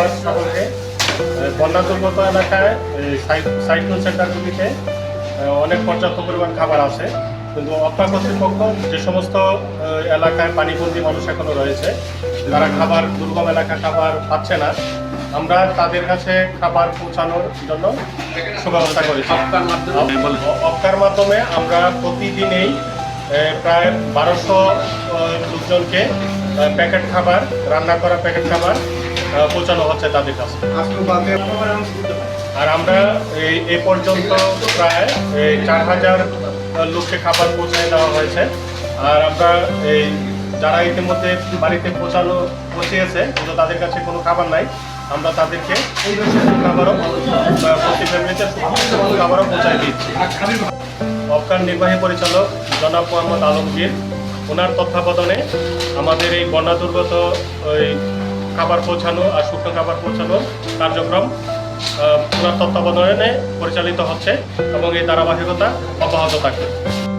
ধন্যবাদ সকলকে। বন্যা দুর্গত এলাকায় সাইক্লোন সেন্টারগুলিতে অনেক পর্যাপ্ত পরিমাণ খাবার আছে, কিন্তু অপরা কর্তৃপক্ষ যে সমস্ত এলাকায় পানিবন্দী মানুষ এখনো রয়েছে, যারা খাবার দুর্গম এলাকা খাবার পাচ্ছে না, আমরা তাদের কাছে খাবার পৌঁছানোর জন্য সুব্যবস্থা করেছি। অপকার মাধ্যমে আমরা প্রতিদিনেই প্রায় 1200 লোকজনকে প্যাকেট খাবার, রান্না করা প্যাকেট খাবার পৌঁছানো হচ্ছে তাদের কাছে। আর আমরা এ পর্যন্ত প্রায় 4000 লোককে খাবার পৌঁছায় দেওয়া হয়েছে। আর আমরা যারা ইতিমধ্যে বাড়িতে পৌঁছিয়েছে কিন্তু তাদের কাছে কোনো খাবার নাই, আমরা তাদেরকে খাবারও প্রতি ফ্যামিলিতে খাবারও পৌঁছায় দিচ্ছি। অপকার নির্বাহী পরিচালক জনাব মোহাম্মদ আলমগীর, ওনার তত্ত্বাবধানে আমাদের এই বন্যা দুর্গত খাবার পৌঁছানো আর শুকনো খাবার পৌঁছানোর কার্যক্রম ওনার তত্ত্বাবধানে পরিচালিত হচ্ছে এবং এই ধারাবাহিকতা অব্যাহত থাকবে।